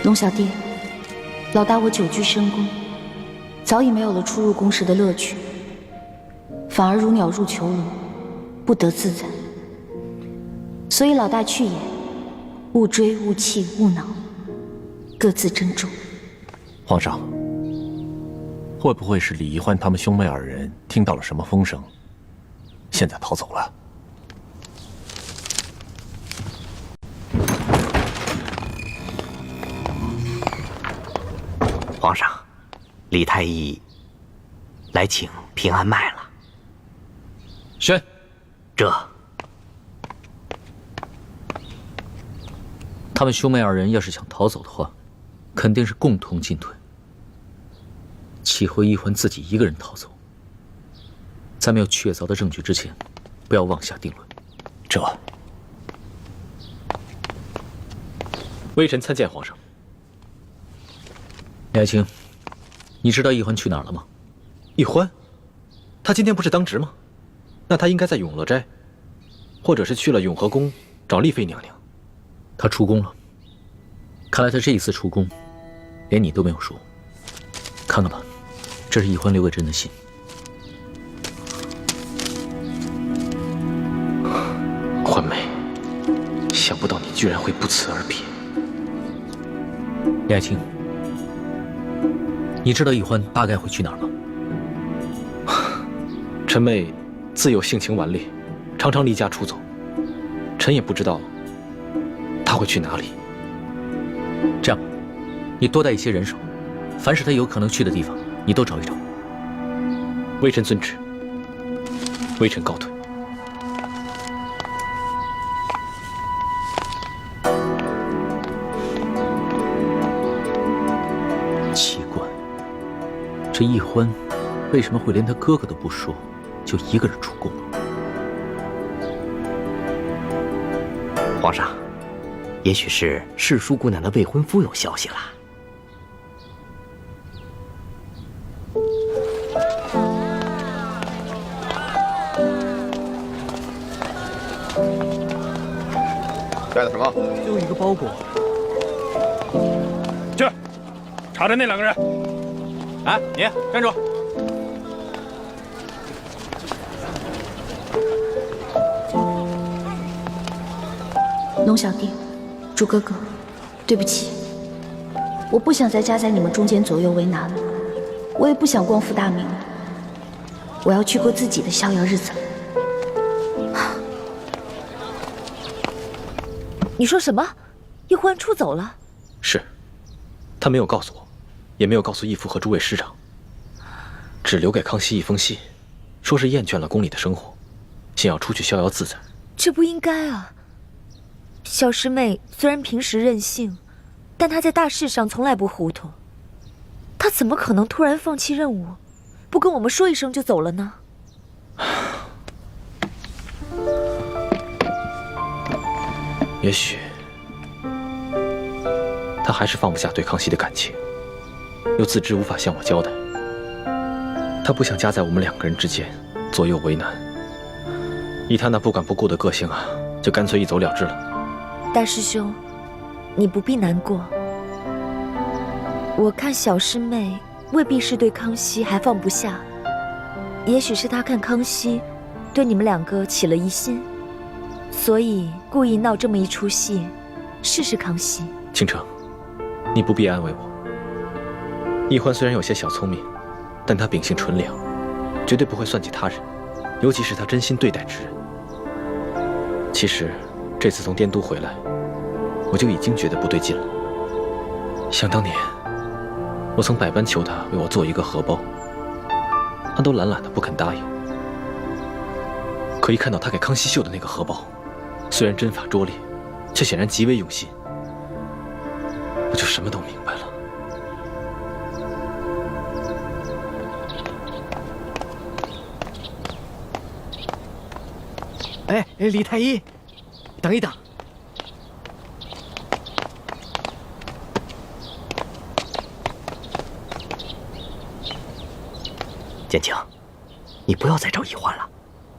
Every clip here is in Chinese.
龙小弟，老大我久居深宫，早已没有了出入宫时的乐趣，反而如鸟入囚笼，不得自在。所以老大去也，勿追勿气勿恼，各自珍重。皇上，会不会是李易欢他们兄妹二人听到了什么风声，现在逃走了？皇上，李太医来请平安脉了。宣，这他们兄妹二人要是想逃走的话，肯定是共同进退。岂会易欢自己一个人逃走？在没有确凿的证据之前，不要妄下定论。这，微臣参见皇上。李爱卿，你知道易欢去哪儿了吗？易欢，他今天不是当值吗？那他应该在永乐斋，或者是去了永和宫找丽妃娘娘。他出宫了，看来他这一次出宫，连你都没有说。看看吧，这是易欢留给朕的信。欢梅，想不到你居然会不辞而别。李爱卿，你知道易欢大概会去哪儿吗？臣妹自幼性情顽劣，常常离家出走，臣也不知道他会去哪里。这样吧，你多带一些人手，凡是他有可能去的地方，你都找一找。微臣遵旨。微臣告退。奇怪，这易欢为什么会连他哥哥都不说，就一个人出宫了？皇上，也许是世淑姑娘的未婚夫有消息了。带的什么？就一个包裹。去，查查那两个人。哎，你站住！龙小弟，主哥哥，对不起，我不想再夹在你们中间左右为难了，我也不想光复大明了，我要去过自己的逍遥日子了。你说什么？易欢出走了？是，他没有告诉我，也没有告诉义父和诸位师长，只留给康熙一封信，说是厌倦了宫里的生活，想要出去逍遥自在。这不应该啊！小师妹虽然平时任性，但她在大事上从来不糊涂。她怎么可能突然放弃任务，不跟我们说一声就走了呢？也许他还是放不下对康熙的感情，又自知无法向我交代。他不想夹在我们两个人之间，左右为难。以他那不管不顾的个性啊，就干脆一走了之了。大师兄，你不必难过。我看小师妹未必是对康熙还放不下，也许是她看康熙对你们两个起了疑心，所以故意闹这么一出戏，试试康熙。倾城，你不必安慰我。易欢虽然有些小聪明，但他秉性纯良，绝对不会算计他人，尤其是他真心对待之人。其实这次从滇都回来，我就已经觉得不对劲了。想当年，我曾百般求他为我做一个荷包，他都懒懒的不肯答应。可一看到他给康熙绣的那个荷包，虽然针法拙劣，却显然极为用心，我就什么都明白了。哎，李太医，等一等。建清，你不要再找易欢了，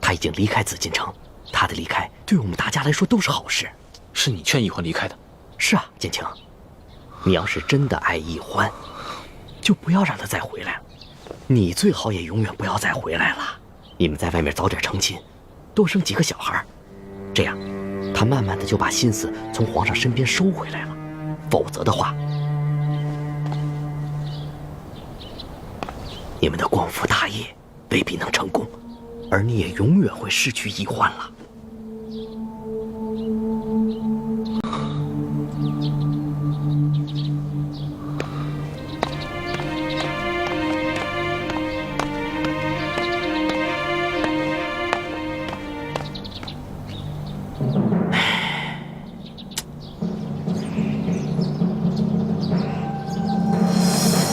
他已经离开紫禁城，他的离开对我们大家来说都是好事。是你劝易欢离开的？是啊，建清。你要是真的爱易欢，就不要让他再回来了。你最好也永远不要再回来了。你们在外面早点成亲，多生几个小孩，这样他慢慢的就把心思从皇上身边收回来了。否则的话，你们的光复大业未必能成功，而你也永远会失去易欢了。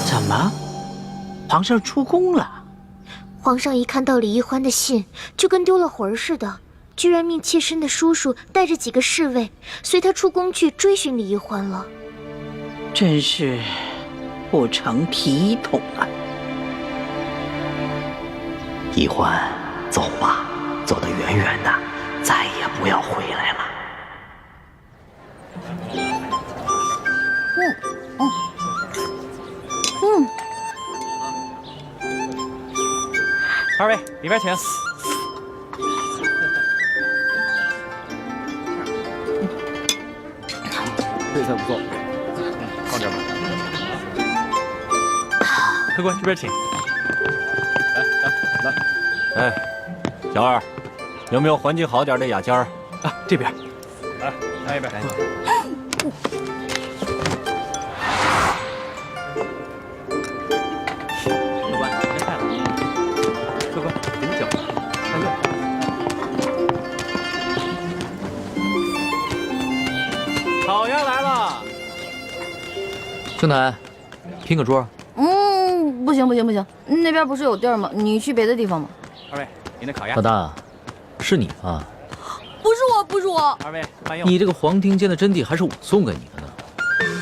怎么，皇上出宫了？皇上一看到李易欢的信，就跟丢了魂儿似的，居然命妾身的叔叔带着几个侍卫随他出宫去追寻李易欢了。真是不成体统啊！易欢，走吧，走得远远的，再也不要回来了。二位里边请。这菜不错，放这儿吧。客官这边请。来。哎，小二，有没有环境好点的雅间儿？啊，这边。来，来一杯。客官，来菜了。客官，给你酒。来这。烤鸭来了。兄台，拼个桌。不行，那边不是有地儿吗？你去别的地方吧。二位，您的烤鸭。老大，是你吧？不是我。二位慢用。你这个黄庭坚的真谛还是我送给你的呢。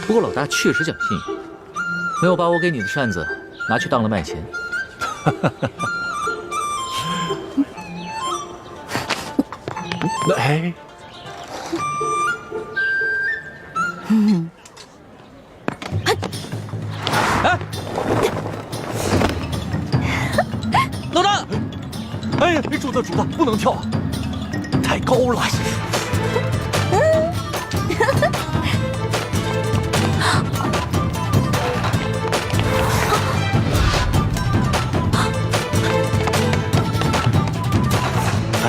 不过老大确实讲信用，没有把我给你的扇子拿去当了卖钱。哎，老大，哎呀，主子，不能跳啊，太高了。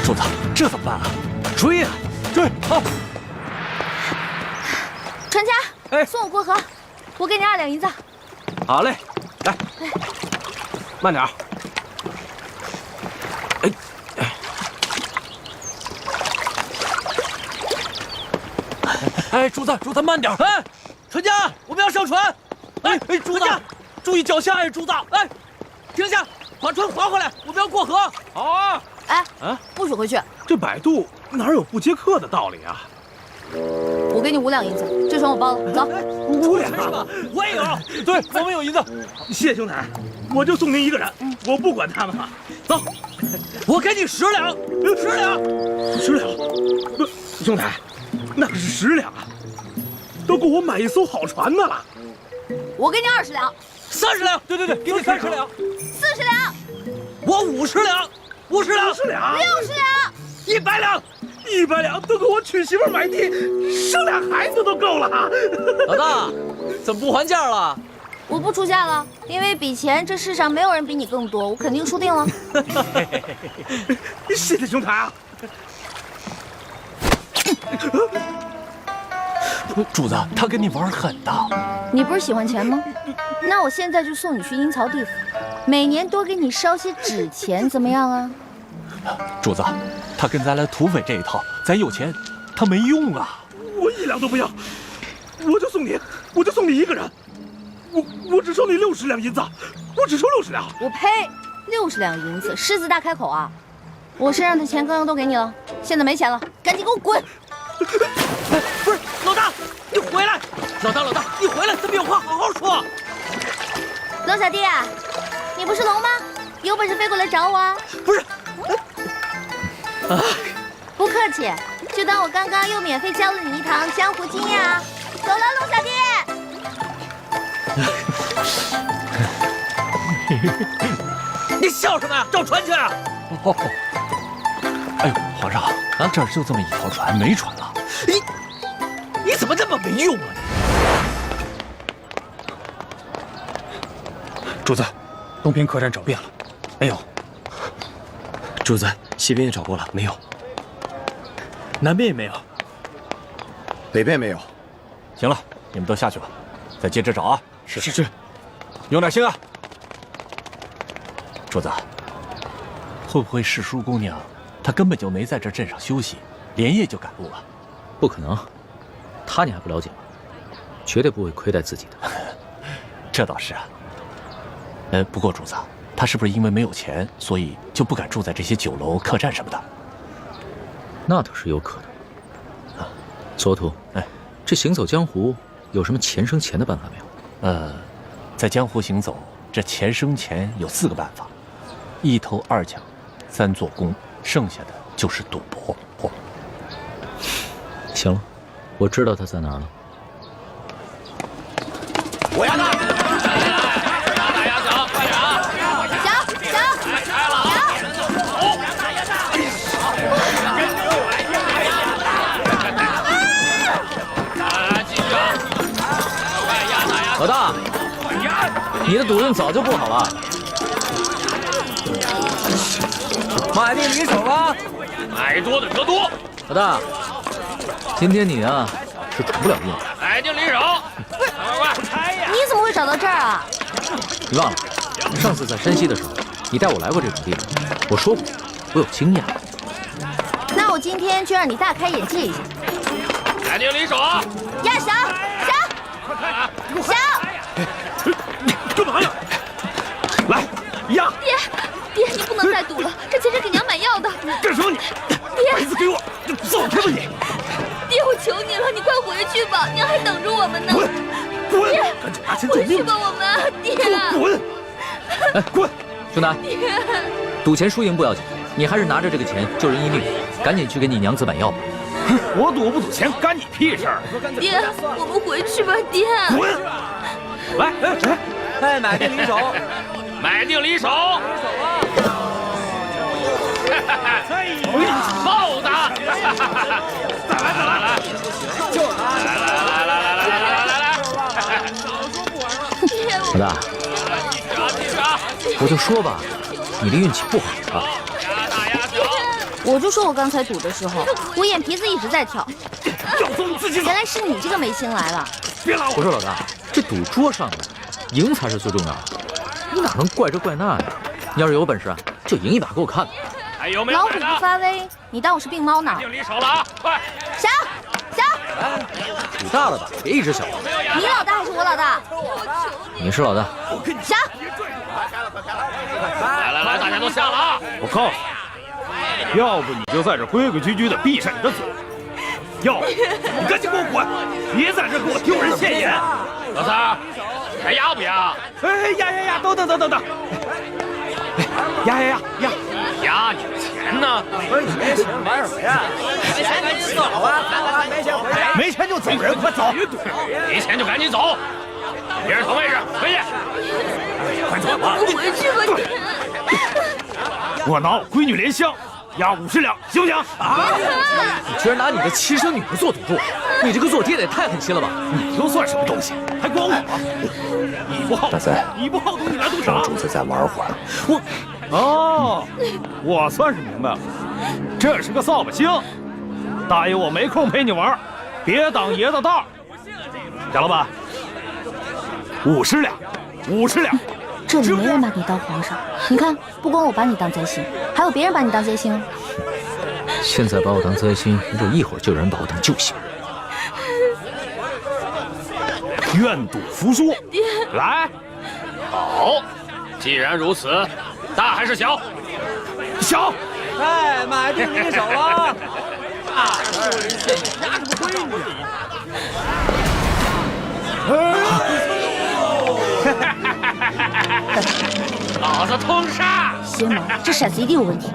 主子，这怎么办啊？追啊，追！好，传家，哎送我过河，我给你2两银子。好嘞，来，慢点儿。哎，主子，慢点！哎，船家，我们要上船。哎，主子，注意脚下呀，主子。哎，停下，把船划回来，我们要过河。好啊。哎，不许回去！这摆渡哪有不接客的道理啊？我给你5两银子，这船我包了，走。5两啊！我也有，对，我们有银子。谢兄台，我就送您1个人，我不管他们了。走，我给你10两，10两，10两。不，兄台，那可是10两啊，都够我买一艘好船的了。我给你20两，30两。对，给你30两，40两，我50两，50两，60两，60两，100两。100两都够我娶媳妇买地，生2孩子都够了。老大，怎么不还价了？我不出价了，因为比钱这世上没有人比你更多，我肯定输定了。谢谢兄台啊！主子，他跟你玩狠的。你不是喜欢钱吗？那我现在就送你去阴曹地府，每年多给你烧些纸钱，怎么样啊？主子，他跟咱来土匪这一套，咱有钱，他没用啊。我1两都不要，我就送你1个人。我只收你60两银子，我只收60两。我呸！60两银子，狮子大开口啊！我身上的钱刚刚都给你了，现在没钱了，赶紧给我滚！不是，老大，你回来！老大，你回来，咱们有话好好说。龙小弟啊，你不是龙吗？有本事飞过来找我啊！不是。不客气，就当我刚刚又免费教了你一堂江湖经验啊！走了，龙小弟。你笑什么呀？找船去啊！哦，哎呦，皇上啊，这儿就这么一条船，没船了。你怎么这么没用啊？主子，东边客栈找遍了，没有。主子，西边也找过了，没有。南边也没有。北边没有。行了，你们都下去吧，再接着找啊。是。用点心啊。主子，会不会是淑姑娘她根本就没在这镇上休息，连夜就赶路了？不可能，她你还不了解吗？绝对不会亏待自己的。这倒是啊。不过主子，她是不是因为没有钱，所以就不敢住在这些酒楼、客栈什么的？那倒是有可能。索图，这行走江湖有什么钱生钱的办法没有？在江湖行走，这钱生钱有4个办法：1偷2抢，3做工，剩下的就是赌博。行了，我知道他在哪儿了。我要他！老大，你的赌运早就不好了。买定离手吧，买多的得多。老大，今天你啊是出不了运。买定离手，快！你怎么会找到这儿啊？你忘了，上次在山西的时候，你带我来过这种地方，我说过我有经验。那我今天就让你大开眼界一下。买定离手啊！呀，小，干嘛呀？来呀！爹，你不能再赌了，这钱是给娘买药的。干什么你？爹，孩子给我走开吧你！爹，我求你了，你快回去吧，娘还等着我们呢。滚！爹，赶紧拿钱救命！回去吧，我们。爹，给我滚！滚！兄弟，赌钱输赢不要紧，你还是拿着这个钱救人一命，赶紧去给你娘子买药吧。我赌不赌钱干你屁事儿！爹，我们回去吧，爹。滚！来，买定离手，买定离手！豹子！来！老大，我就说吧，你的运气不好啊。我就说我刚才赌的时候，我眼皮子一直在跳。要走你自己走。原来是你这个没心来了。别拉我！我说老大，这赌桌上的赢才是最重要的，你哪能怪这怪那呀？你要是有本事，就赢一把给我看。还有没有老虎不发威，你当我是病猫呢？定离手了啊！快！小，赌大了吧，别一直小。你老大还是我老大？你是老大。小，来，大家都下了啊！我告诉你，要不你就在这规规矩矩的闭上你的嘴，要不你赶紧给我滚，别在这给我丢人现眼。老三，还压不压？压！等。压你的钱呢？没钱玩什么呀？没钱赶紧走啊！没钱回家。没钱就走人，快走！没钱就赶紧走，别人腾位置，回去。快走吧！我回去吧，爹。我拿我闺女莲香押50两，行不行？啊！你居然拿你的亲生女儿做赌注，你这个做爹的也太狠心了吧！你又算什么东西？还管我？你不好赌，你不好赌，你来赌啥？主子再玩会儿。我算是明白了，这是个扫把星。大爷，我没空陪你玩，别当爷的道。贾老板，50两。这里没人把你当皇上，你看，不光我把你当灾星，还有别人把你当灾星。现在把我当灾星，没准一会儿就有人把我当救星。愿赌服输，来。好，既然如此，大还是小？小。买定离手了。拿什么闺女？老子通杀！邪门，这骰子一定有问题。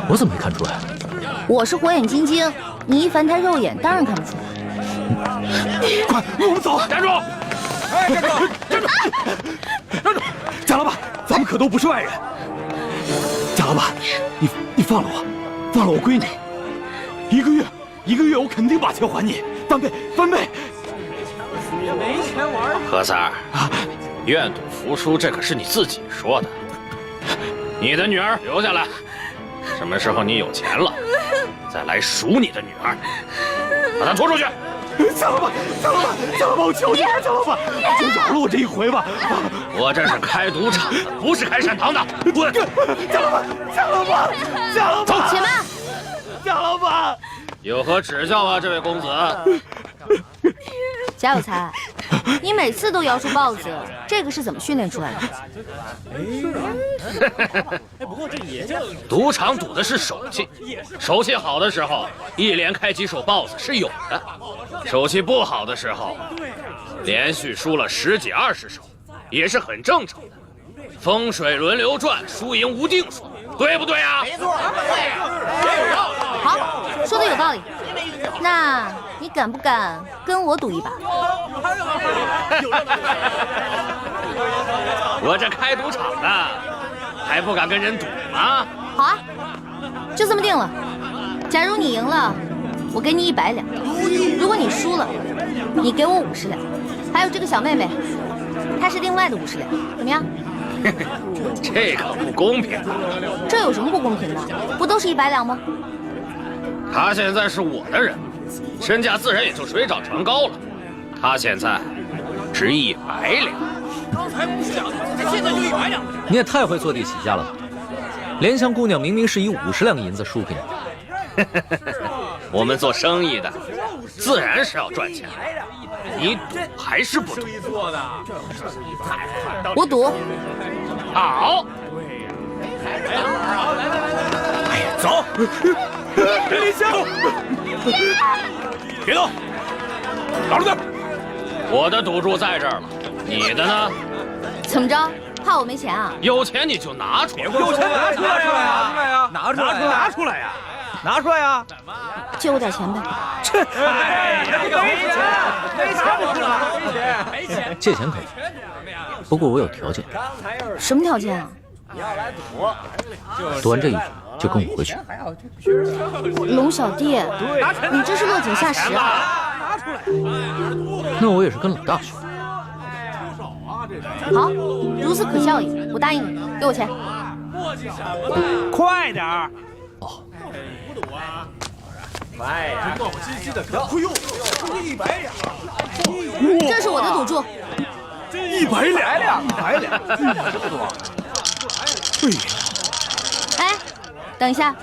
我怎么没看出来？我是火眼金睛，你一凡胎肉眼，当然看不出来。快，我们走！站住！哎，站住！站住！站住！贾老板，咱们可都不是外人。贾老板，你放了我，放了我闺女。一个月，我肯定把钱还你，翻倍，翻倍。没钱玩。何三儿啊，愿赌服输，这可是你自己说的。你的女儿留下来，什么时候你有钱了，再来赎你的女儿。把她拖出去。贾老板，我求你了，贾老板，就饶了我这一回吧。我这是开赌场的，不是开善堂的。滚！贾老板，走，且慢。贾老板，有何指教啊，这位公子？贾有才，你每次都摇出豹子，这个是怎么训练出来的？不过这也叫赌场赌的是手气，手气好的时候，一连开几手豹子是有的；手气不好的时候，连续输了10几20手，也是很正常的。风水轮流转，输赢无定数，对不对啊？没错，对。好，说的有道理。那你敢不敢跟我赌一把？我这开赌场的，还不敢跟人赌吗？好啊，就这么定了。假如你赢了，我给你100两；如果你输了，你给我50两。还有这个小妹妹，她是另外的50两，怎么样？这可不公平啊！这有什么不公平的？不都是100两吗？她现在是我的人，身价自然也就水涨船高了。她现在值100两。刚才不是讲的，现在就100两。你也太会坐地起价了吧！莲香姑娘明明是以50两银子输给你。我们做生意的，自然是要赚钱。你赌还是不赌？我赌。好。哎呀，走！莲香，别动，打住点！我的赌注在这儿了，你的呢？怎么着？怕我没钱啊？有钱你就拿出来。有钱拿出来呀！拿出来呀！拿出来呀！借我点钱呗。没钱，借钱可以，不过我有条件。什么条件啊？赌完这一局就跟我回去。龙小弟，你这是落井下石啊！那我也是跟老大学。好，如此可笑也，我答应你，给我钱。快点儿！哦。哎呀，磨磨唧唧的，哎呦，输100两！这是我的赌注。100两，100两，这么多！哎，等一下，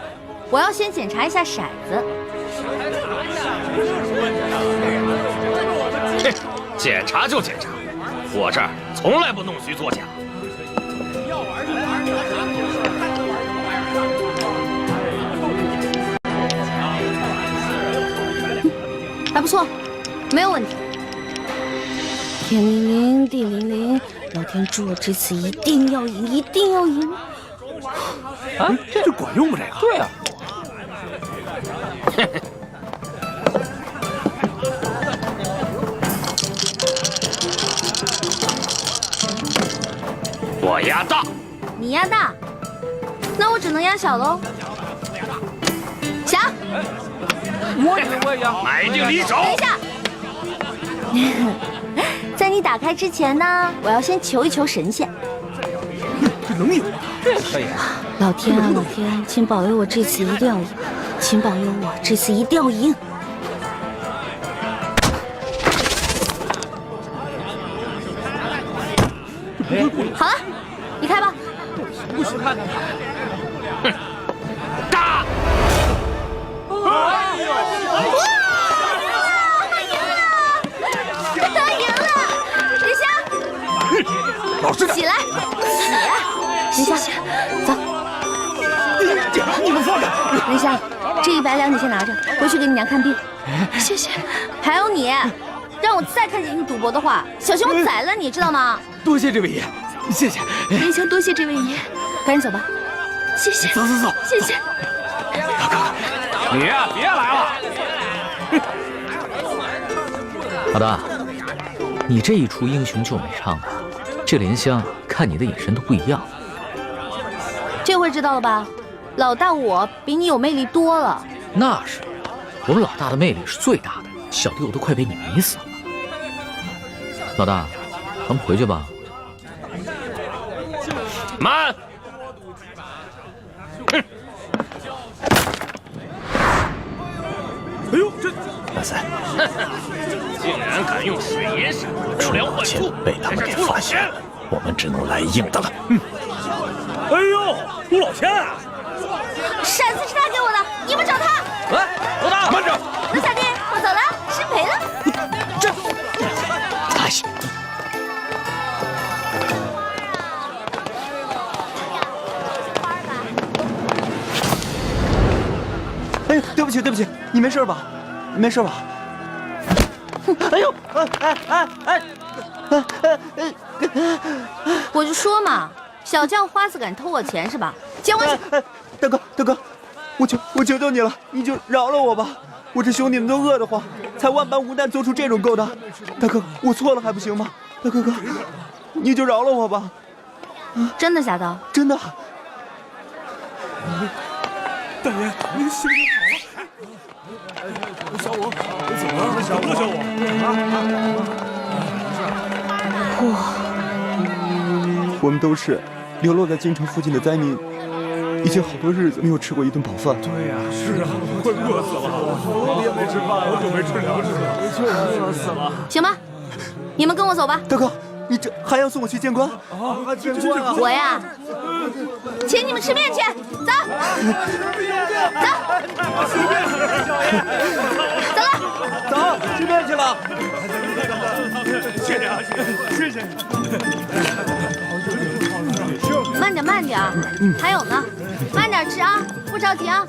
我要先检查一下骰子。检查就检查，我这儿从来不弄虚作假。还不错，没有问题。天灵灵，地灵灵，老天祝我这次一定要赢，一定要赢！啊，这就管用吗？这个？对呀。我压大，你压大，那我只能压小喽。小，我也压，买定离手。等一下，在你打开之前呢，我要先求一求神仙。这能赢吗？这可以。老天啊，老天，请保佑我这次一定要赢，请保佑我这次一定要赢。好了，你开吧。不许看看他。哼，大！哇！他赢了！莲香，老实点，起来，起！莲香，走。你们放开！莲香，这100两你先拿着，回去给你娘看病。谢谢。还有你，让我再看见你赌博的话，小心我宰了你，知道吗？多谢这位爷，谢谢。莲香，多谢这位爷，赶紧走吧。谢谢。走，谢谢。你呀，别来了。老大，你这一出英雄救美唱的，这莲香看你的眼神都不一样了。这回知道了吧？老大我比你有魅力多了。那是，我们老大的魅力是最大的，小弟我都快被你迷死了。老大，咱们回去吧。慢！哼！哎呦，这大赛，竟然敢用水银闪不良幻术，被他们给发现了，我们只能来硬的了。哎呦，陆老千！扇子是他给我的，你们找他。喂，老大，慢着！陆小弟，我走了，失陪了。哎呀！哎呦，对不起，对不起，你没事吧？没事吧？哎呦，我就说嘛，小将花子敢偷我钱是吧？接回去。大哥，我求求你了，你就饶了我吧！我这兄弟们都饿得慌，才万般无奈做出这种勾当。大哥，我错了还不行吗？大哥，你就饶了我吧！真的假的？真的。大爷，您行行好了。小五，你怎么了？小五，我们都是流落在京城附近的灾民，已经好多日子没有吃过一顿饱饭。对呀，是啊，快饿死了，我也没吃饭，好久没吃粮食了，确实饿死了。行吧，你们跟我走吧。大哥，你这还要送我去见官？见官啊！我呀，请你们吃面去，走，走，吃面去了。谢谢啊，谢谢。慢点，还有呢，慢点吃啊，不着急啊。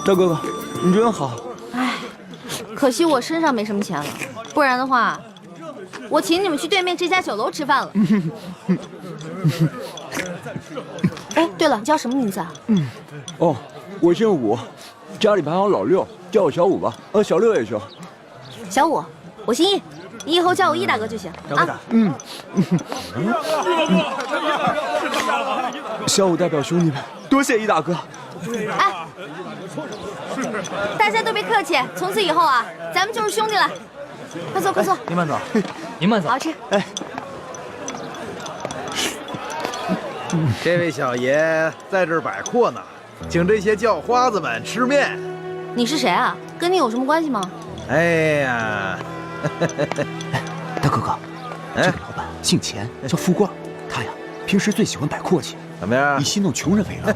大哥哥，你真好。哎，可惜我身上没什么钱了，不然的话，我请你们去对面这家酒楼吃饭了。哎，对了，你叫什么名字啊？哦，我姓武，家里排行老六，叫我小武吧。小六也行。小武，我姓易，你以后叫我易大哥就行啊。小武代表兄弟们，多谢易大哥。哎，大家都别客气，从此以后啊，咱们就是兄弟了。快坐，快坐。您慢走，您慢走。好好吃。哎，这位小爷在这儿摆阔呢，请这些叫花子们吃面。你是谁啊？跟你有什么关系吗？哎呀，大哥哥，这个老板姓钱，叫富贵，他呀平时最喜欢摆阔气，怎么样？以戏弄穷人为乐。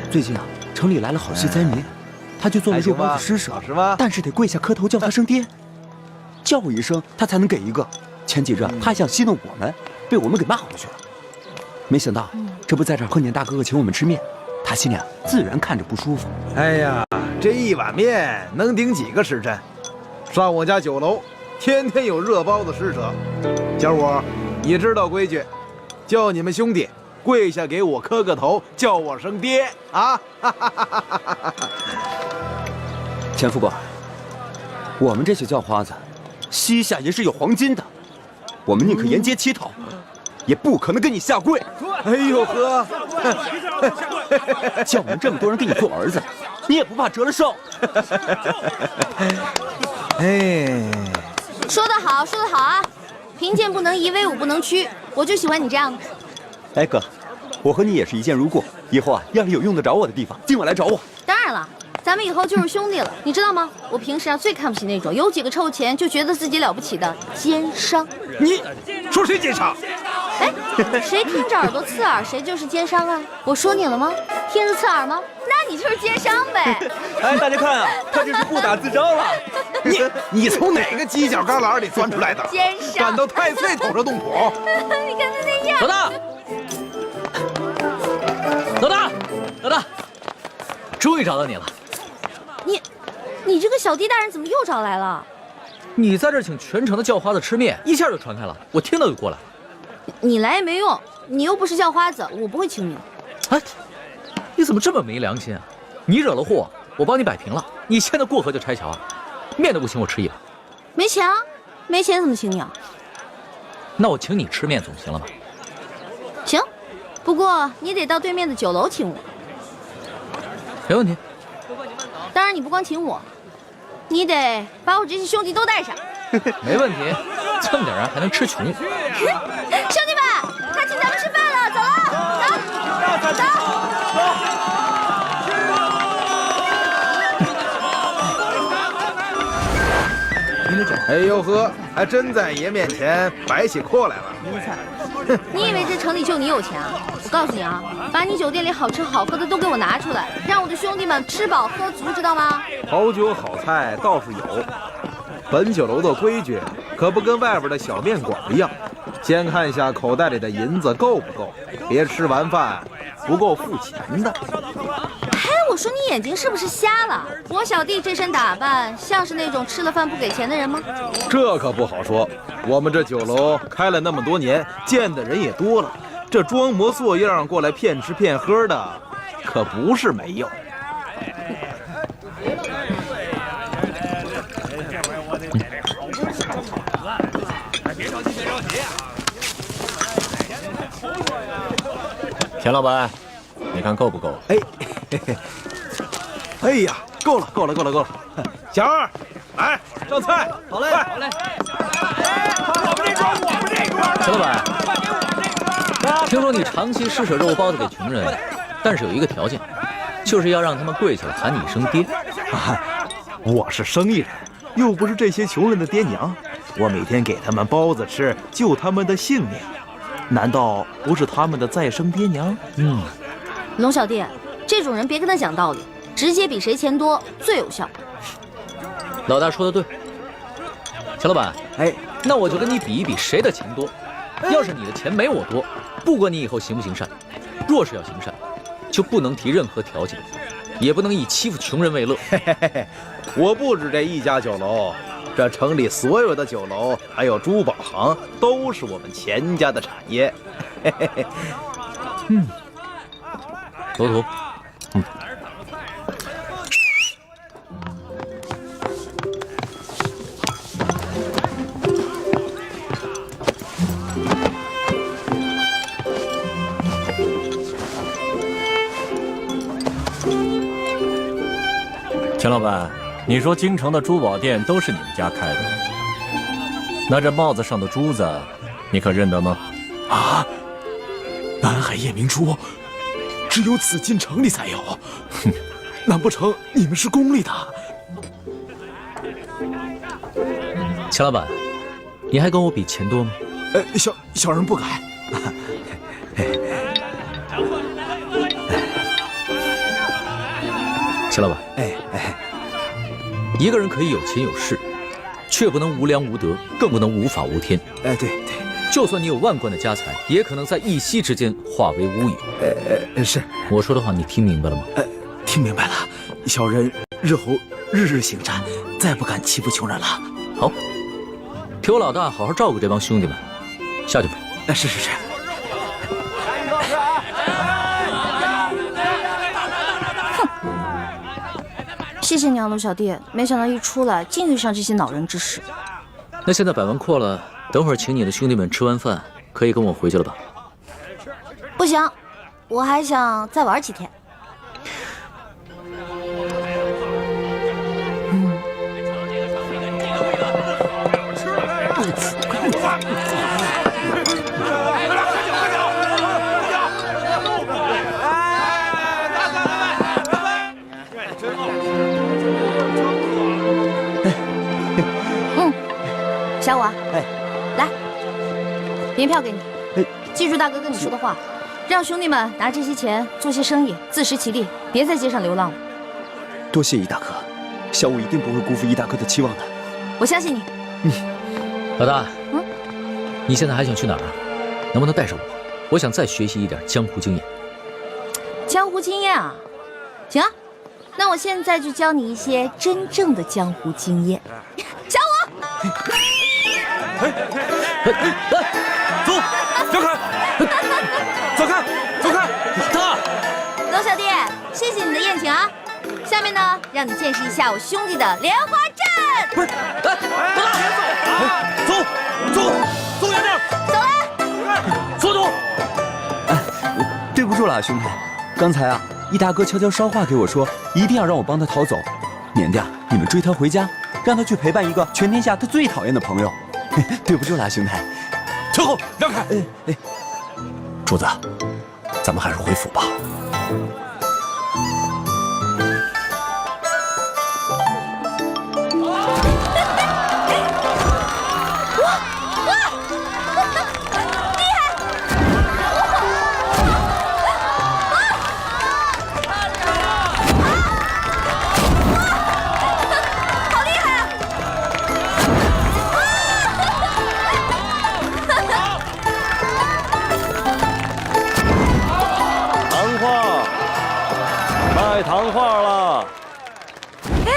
最近啊，城里来了好些灾民，他就做了肉包子施舍，是吗？但是得跪下磕头叫他声爹，叫我一声他才能给一个。前几日他还想戏弄我们，被我们给骂回去了。没想到这不在这儿贺年大哥哥请我们吃面，他心里啊自然看着不舒服。哎呀，这一碗面能顶几个时辰？上我家酒楼，天天有热包子施舍。小五，你知道规矩，叫你们兄弟跪下给我磕个头，叫我声爹啊！钱富贵，我们这些叫花子，膝下也是有黄金的，我们宁可沿街乞讨，也不可能跟你下跪。哎呦呵，叫我们这么多人给你做儿子，你也不怕折了寿？哎，说得好，说得好啊！贫贱不能移，威武不能屈，我就喜欢你这样的。哎哥，我和你也是一见如故，以后啊，要是有用得着我的地方，尽管来找我。当然了，咱们以后就是兄弟了，你知道吗？我平时啊最看不起那种有几个臭钱就觉得自己了不起的奸商。你说谁奸商？哎，谁听着耳朵刺耳，谁就是奸商啊！我说你了吗？听着刺耳吗？那你就是奸商呗！哎，大家看啊，他这是不打自招了。你从哪个犄角旮旯里钻出来的？奸商！敢到太岁头上动土？你看他那样。老大，终于找到你了。你这个小弟大人怎么又找来了？你在这儿请全城的叫花子吃面，一下就传开了，我听到就过来了。你来也没用，你又不是叫花子，我不会请你。哎，你怎么这么没良心啊？你惹了祸，我帮你摆平了，你现在过河就拆桥啊？面都不请我吃一碗。没钱啊？没钱怎么请你啊？那我请你吃面总行了吧？行，不过你得到对面的酒楼请我。没问题。当然，你不光请我，你得把我这些兄弟都带上。没问题，这么点人还能吃穷？兄弟们，他请咱们吃饭了，走了，走。哎呦呵，还真在爷面前摆起阔来了。你以为这城里就你有钱啊？我告诉你啊，把你酒店里好吃好喝的都给我拿出来，让我的兄弟们吃饱喝足，知道吗？好酒好菜倒是有，本酒楼的规矩可不跟外边的小面馆一样，先看一下口袋里的银子够不够，别吃完饭不够付钱的。哎，我说你眼睛是不是瞎了？我小弟这身打扮像是那种吃了饭不给钱的人吗？这可不好说，我们这酒楼开了那么多年，见的人也多了，这装模作样过来骗吃骗喝的可不是没有。钱老板，你看够不够？哎呀，够了。小二，来上菜。好嘞，好嘞。钱老板，听说你长期施舍肉包子给穷人，但是有一个条件，就是要让他们跪下来喊你一声爹。我是生意人，又不是这些穷人的爹娘，我每天给他们包子吃，救他们的性命，难道不是他们的再生爹娘？龙小弟，这种人别跟他讲道理，直接比谁钱多最有效。老大说的对，钱老板，那我就跟你比一比谁的钱多。要是你的钱没我多，不管你以后行不行善，若是要行善，就不能提任何条件，也不能以欺负穷人为乐。我不止这一家酒楼，这城里所有的酒楼还有珠宝行都是我们钱家的产业。头头，钱老板，你说京城的珠宝店都是你们家开的，那这帽子上的珠子，你可认得吗？啊，南海夜明珠，只有紫禁城里才有。难不成你们是宫里的？钱老板，你还跟我比钱多吗？小人不敢。钱老板，一个人可以有钱有势，却不能无良无德，更不能无法无天。对，就算你有万贯的家财，也可能在一夕之间化为乌有。是，我说的话你听明白了吗？听明白了。小人日后日日行善，再不敢欺负穷人了。好，替我老大好好照顾这帮兄弟们，下去吧。是。谢谢你啊，龙小弟，没想到一出来竟遇上这些恼人之事。那现在摆完阔了，等会儿请你的兄弟们吃完饭，可以跟我回去了吧？不行，我还想再玩几天。小五，来，银票给你。记住大哥跟你说的话，让兄弟们拿这些钱做些生意，自食其力，别在街上流浪了。多谢易大哥，小五一定不会辜负易大哥的期望的。我相信你。老大，你现在还想去哪儿啊？能不能带上我？我想再学习一点江湖经验。江湖经验啊？行啊，那我现在就教你一些真正的江湖经验。小五。走，让开！走开！他，龙小弟，谢谢你的宴请啊！下面呢，让你见识一下我兄弟的莲花阵。不是，走远点！走。住了，兄台。刚才啊，易大哥悄悄捎话给我说，一定要让我帮他逃走。年家，你们追他回家，让他去陪伴一个全天下他最讨厌的朋友。对不住了，兄台。秋后，让开！主子，咱们还是回府吧。糖画了！哎，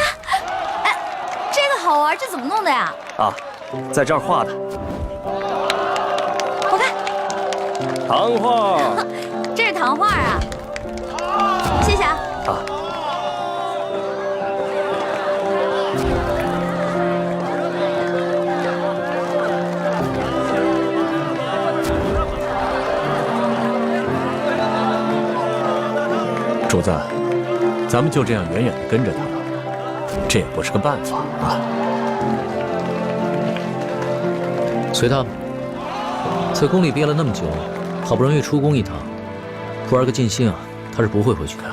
这个好玩，这怎么弄的呀？啊，在这儿画的。我看，糖画。这是糖画啊！谢谢啊。啊。主子。咱们就这样远远地跟着他，这也不是个办法啊。随他吧，在宫里憋了那么久，好不容易出宫一趟，不玩个尽兴啊，他是不会回去的。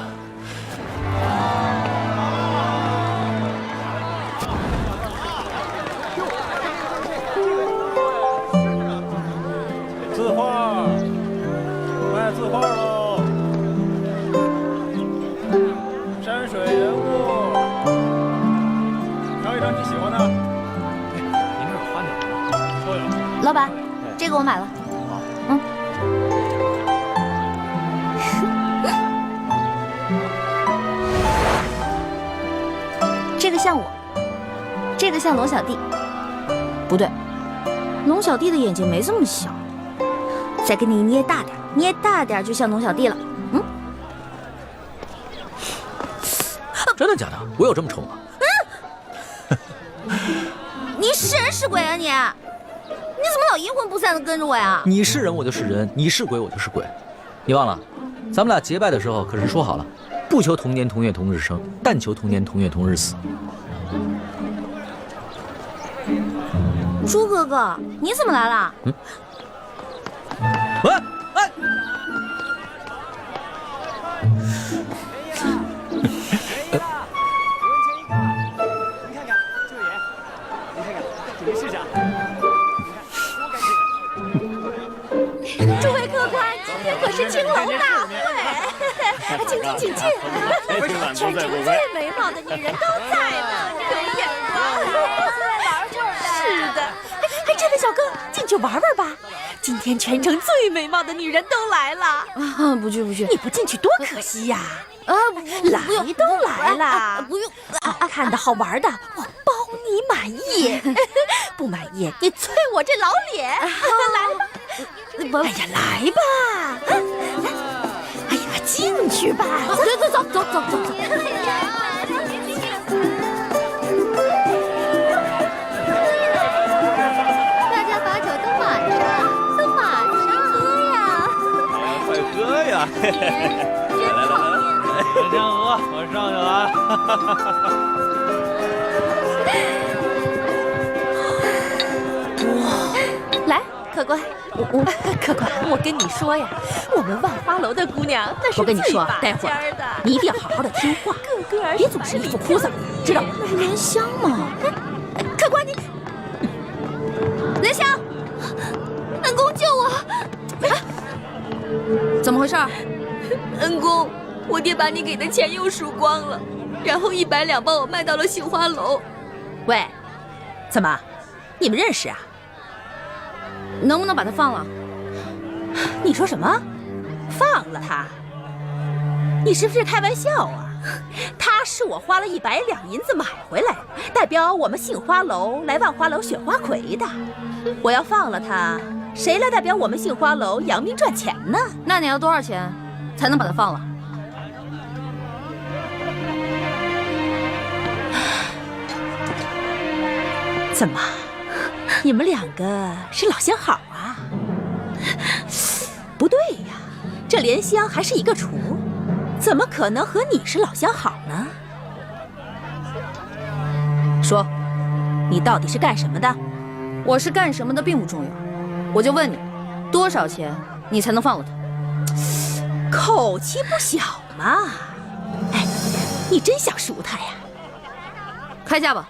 字画，卖字画喽！山水人物，挑一张你喜欢的。您这有花鸟吗？说有。老板，这个我买了。嗯。这个像我，这个像龙小弟。不对，龙小弟的眼睛没这么小。再给你捏大点，捏大点就像龙小弟了。嗯。真的假的？我有这么丑吗？你是人是鬼啊你？你怎么老阴魂不散的跟着我呀？你是人我就是人，你是鬼我就是鬼。你忘了，咱们俩结拜的时候可是说好了，不求同年同月同日生，但求同年同月同日死。猪哥哥，你怎么来了？嗯。喂，哎。诸位客官，今天可是青楼大会，请进，请进。全城最美貌的女人都在呢，有眼光。是的，哎，这位小哥，进去玩玩吧。今天全城最美貌的女人都来了。啊，不去不去，你不进去多可惜呀！啊，来都来了，不用，看到好玩的，我包你满意。不满意，你啐我这老脸。来，哎呀，来吧！哎呀，进去吧！走。大家把酒都满上，喝呀！快喝呀！来，江江河，我上去了啊！来，客官，客官，我跟你说呀，我们万花楼的姑娘那是我跟你说，待会儿你一定要好好的听话，别总是一副哭丧，知道吗？莲香嘛，客官你，莲香，恩公救我！怎么回事？恩公，我爹把你给的钱又输光了，然后100两帮我卖到了杏花楼。喂，怎么，你们认识啊？能不能把他放了？你说什么？放了他？你是不是开玩笑啊？他是我花了100两银子买回来，代表我们杏花楼来万花楼选花魁的。我要放了他，谁来代表我们杏花楼扬名赚钱呢？那你要多少钱才能把他放了？怎么，你们两个是老相好啊？不对呀，这莲香还是一个厨，怎么可能和你是老相好呢？说，你到底是干什么的？我是干什么的并不重要，我就问你，多少钱你才能放了他？口气不小嘛！哎，你真想赎他呀？开价吧。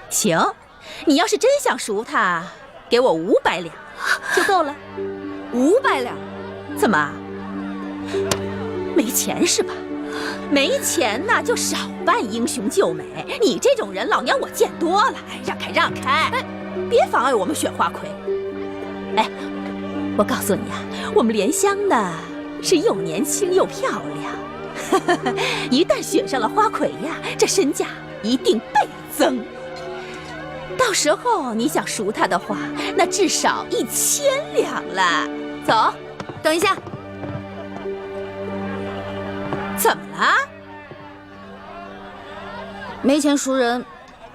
行，你要是真想赎他，给我500两就够了。500两？怎么？没钱是吧？没钱那就少扮英雄救美。你这种人，老娘我见多了。让开，让开！哎，别妨碍我们选花魁。哎，我告诉你啊，我们莲香呢是又年轻又漂亮，一旦选上了花魁呀，这身价一定倍增。到时候你想赎她的话，那至少1000两了。走，等一下。怎么了？没钱赎人，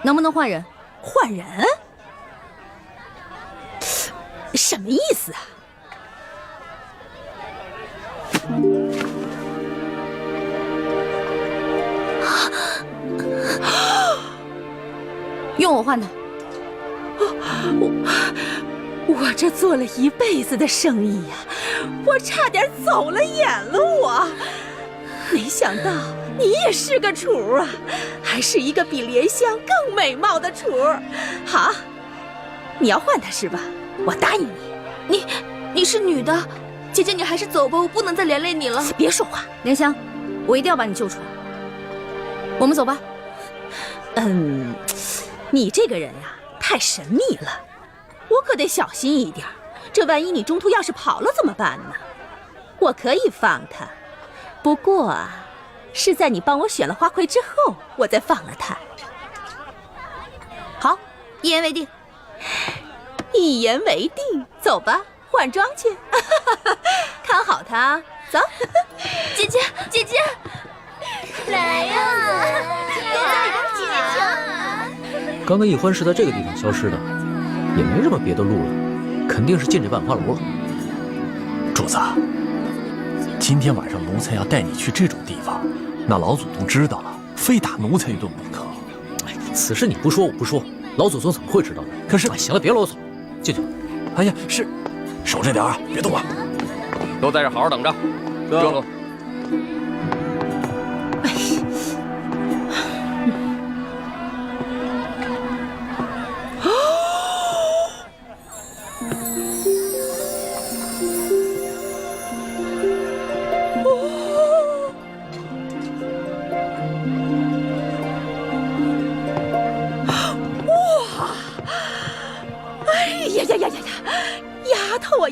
能不能换人？换人？什么意思啊？用我换他。我这做了一辈子的生意呀，我差点走了眼了我。没想到你也是个厨啊，还是一个比莲香更美貌的厨。好，你要换她是吧？我答应你。你是女的，姐姐你还是走吧，我不能再连累你了。别说话，莲香，我一定要把你救出来。我们走吧。你这个人呀，太神秘了，我可得小心一点。这万一你中途要是跑了怎么办呢？我可以放他。不过啊，是在你帮我选了花魁之后，我再放了他。好，一言为定。一言为定，走吧，换装去。看好他，走。姐姐，姐姐，来呀！姐姐，刚刚易欢是在这个地方消失的，也没什么别的路了，肯定是进这万花楼了。主子，今天晚上奴才要带你去这种地方，那老祖宗知道了，非打奴才一顿不可。此事你不说我不说，老祖宗怎么会知道呢？可是，行了，别啰嗦，进去。哎呀，是，守着点啊，别动啊！都在这好好等着。哥。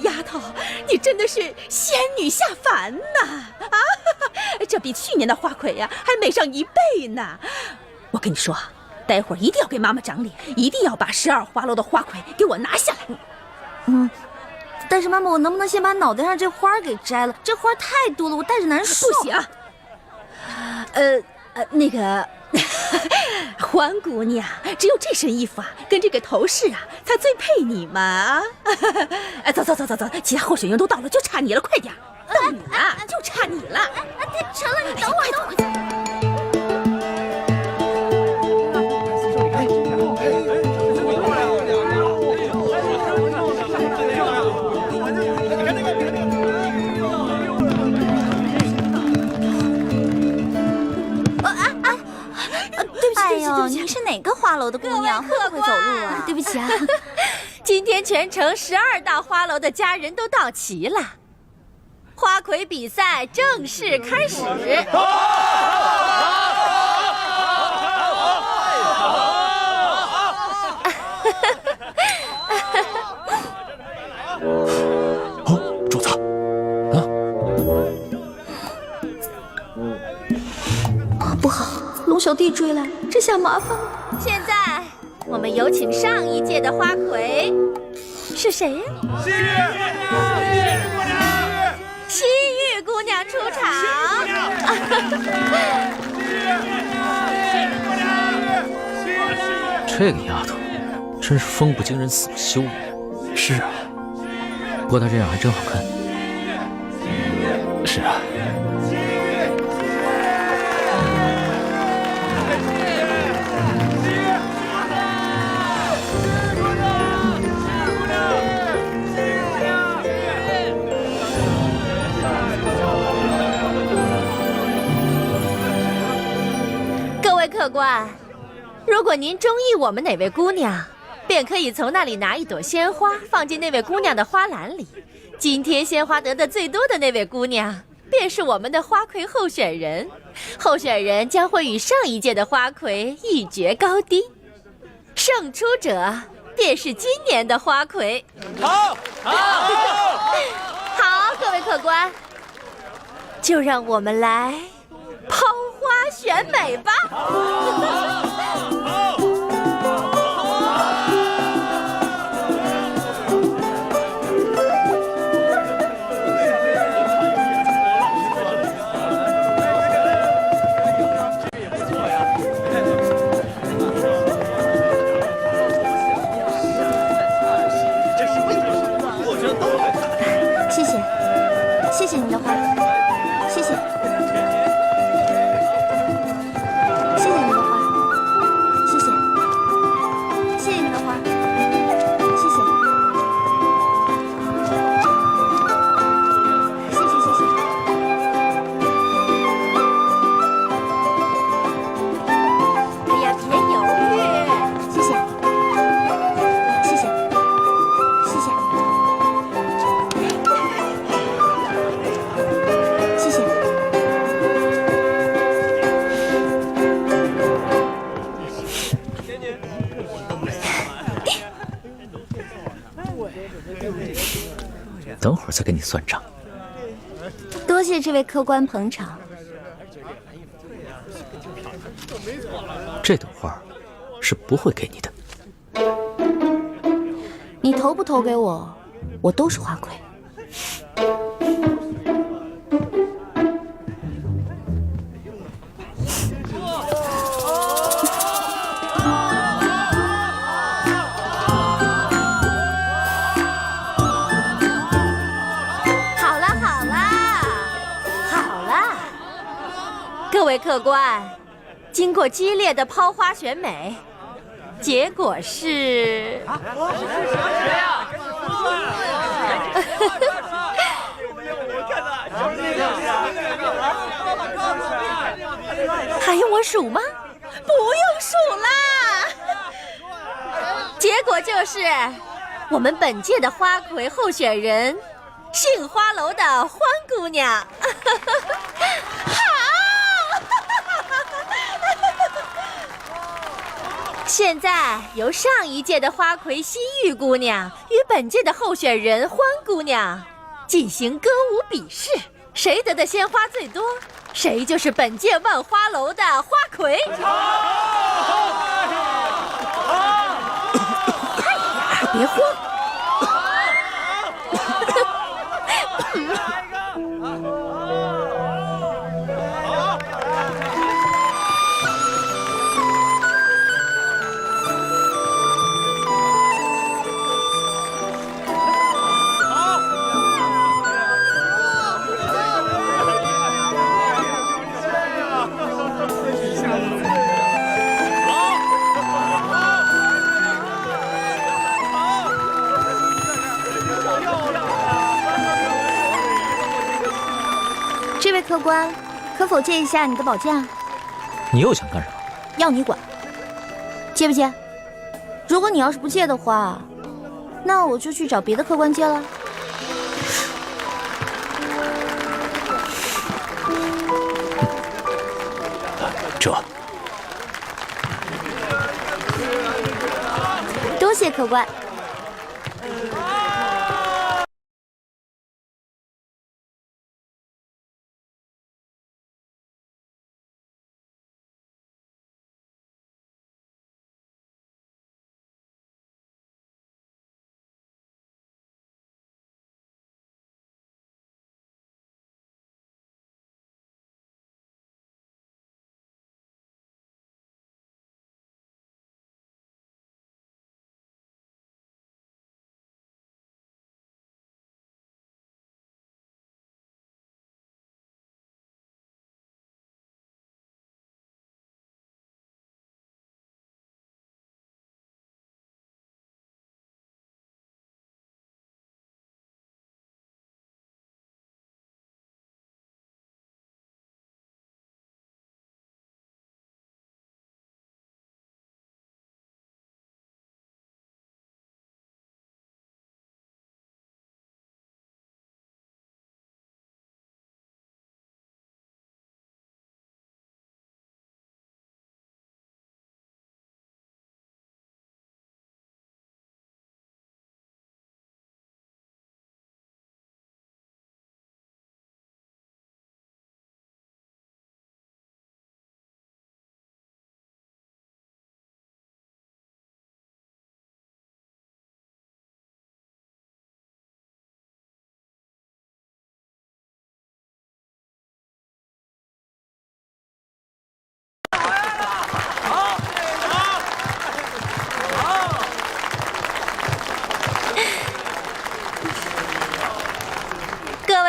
丫头，你真的是仙女下凡呐！啊，这比去年的花魁呀还美上1倍呢！我跟你说，待会儿一定要给妈妈长脸，一定要把12花楼的花魁给我拿下来。但是妈妈，我能不能先把脑袋上这花给摘了？这花太多了，我戴着难受。不行。那个欢姑娘，只有这身衣服啊，跟这个头饰啊，才最配你嘛！走，其他候选人都到了，就差你了，快点！到你了，就差你了！成了，你等会儿。你是哪个花楼的姑娘？会不会走路啊？对不起啊。今天全城12大花楼的家人都到齐了，花魁比赛正式开始。主子，不好，龙小弟追来，这下麻烦了。现在我们有请上一届的花魁，是谁呀？西域姑娘出场。这个丫头，真是风不惊人死不休。是啊，不过她这样还真好看。是啊。各位客官，如果您中意我们哪位姑娘，便可以从那里拿一朵鲜花，放进那位姑娘的花篮里。今天鲜花得的最多的那位姑娘，便是我们的花魁候选人。候选人将会与上一届的花魁一决高低，胜出者便是今年的花魁。好，好，各位客官，就让我们来抛花选美吧。谢谢你的花，谢谢，谢谢你的花，谢谢，谢谢你的花，谢谢，谢谢谢谢。哎呀，别犹豫，谢谢，谢谢，谢谢。谢谢。等会儿再跟你算账。多谢这位客官捧场。这朵花是不会给你的。你投不投给我，我都是花魁。各位客官，经过激烈的抛花选美，结果是……还用我数吗？不用数啦。结果就是我们本届的花魁候选人，杏花楼的欢姑娘。现在由上一届的花魁西域姑娘与本届的候选人欢姑娘进行歌舞比试，谁得的鲜花最多，谁就是本届万花楼的花魁。快点，别慌。这位客官，可否借一下你的宝剑？你又想干什么？要你管。借不借？如果你要是不借的话，那我就去找别的客官借了。这，多谢客官。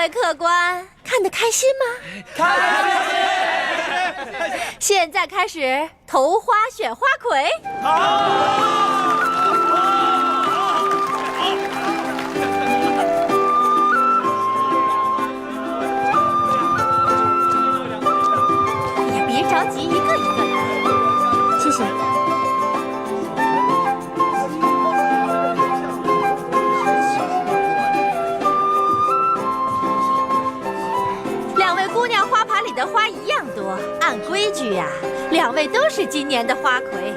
位客官，看得开心吗？开心！现在开始投花选花魁。哎呀，别着急，一个一个来。谢谢。两位姑娘花盘里的花一样多，按规矩呀，两位都是今年的花魁。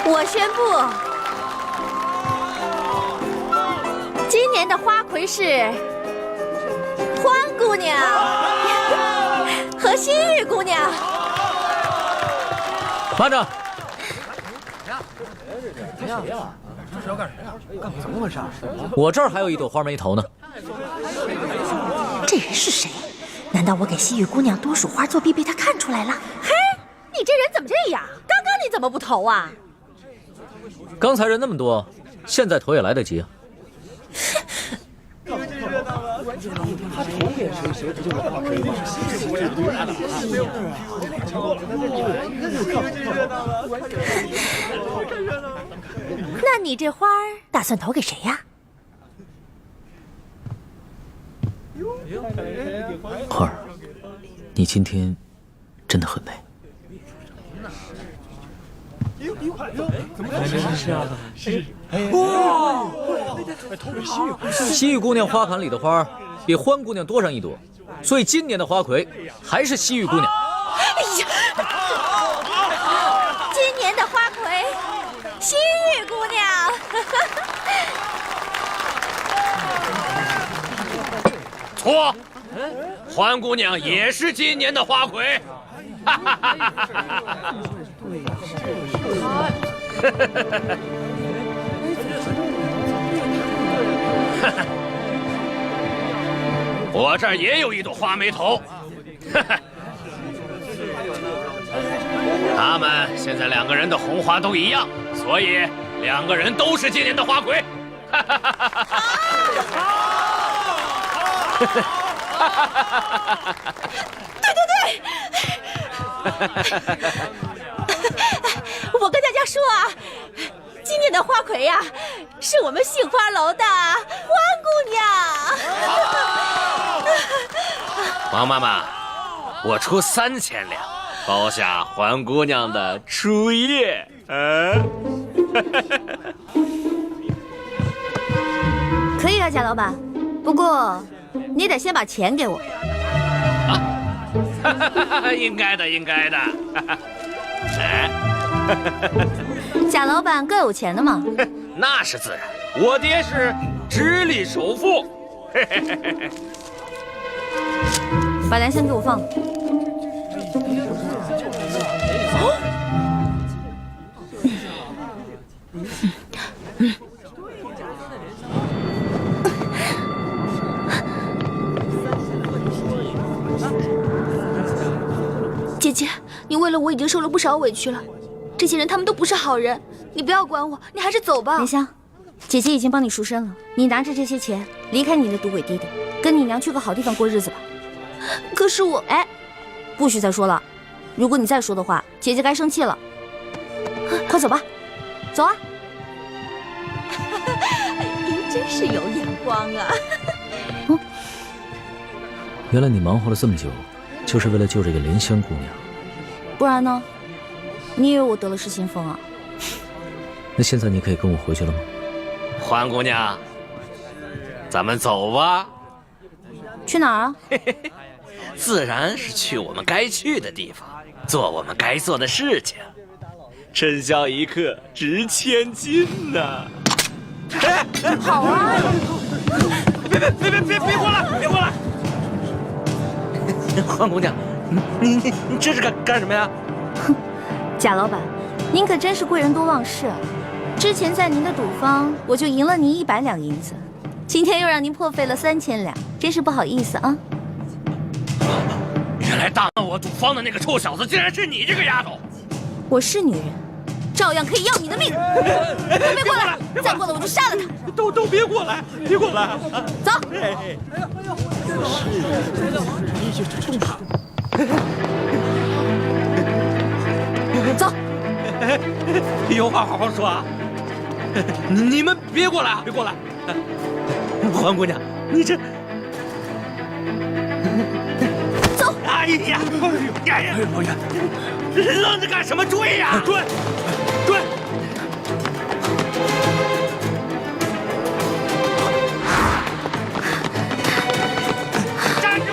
我宣布，今年的花魁是欢姑娘和西域姑娘。慢着！这是要干谁啊？怎么回事？我这儿还有一朵花没投呢。这人是谁？难道我给西域姑娘多数花作弊被他看出来了？嘿，你这人怎么这样？刚刚你怎么不投啊？刚才人那么多，现在投也来得及啊。他投给谁，谁不就是花魁吗？那你这花儿打算投给谁呀？花儿，你今天真的很美。哇！西域姑娘花盘里的花比欢姑娘多上一朵，所以今年的花魁还是西域姑娘。哎呀！今年的花魁，西域姑娘。错，欢姑娘也是今年的花魁。我这儿也有一朵花没投，他们现在两个人的红花都一样，所以两个人都是今年的花魁。对，我跟大家说啊，今年的花魁呀，是我们杏花楼的欢姑娘。王妈妈，我出3000两，包下欢姑娘的初夜。可以啊，贾老板，不过你得先把钱给我。应该的，应该的。贾老板更有钱的嘛。那是自然，我爹是直隶首富。把蓝香给我放了。姐姐，你为了我已经受了不少委屈了。这些人他们都不是好人，你不要管我，你还是走吧。莲香，姐姐已经帮你赎身了，你拿着这些钱离开你的赌鬼弟弟，跟你娘去个好地方过日子吧。可是我……哎，不许再说了，如果你再说的话，姐姐该生气了。快走吧，走啊！您真是有眼光啊！原来你忙活了这么久，就是为了救这个莲香姑娘。不然呢？你以为我得了失心疯啊？那现在你可以跟我回去了吗？欢姑娘，咱们走吧。去哪儿啊？自然是去我们该去的地方，做我们该做的事情。春宵一刻值千金呐！好啊！别过来！别过来！欢姑娘，你这是干什么呀？哼，贾老板，您可真是贵人多忘事啊！之前在您的赌坊，我就赢了您100两银子，今天又让您破费了3000两，真是不好意思啊！原来大闹我赌坊的那个臭小子，竟然是你这个丫头！我是女人，照样可以要你的命！别过来！再过来我就杀了他！都别过来，别过来！走。走。有话好好说啊！你们别过来啊！别过来！黄姑娘，你这……走！哎呀！老袁，愣着干什么？追呀！追！站住！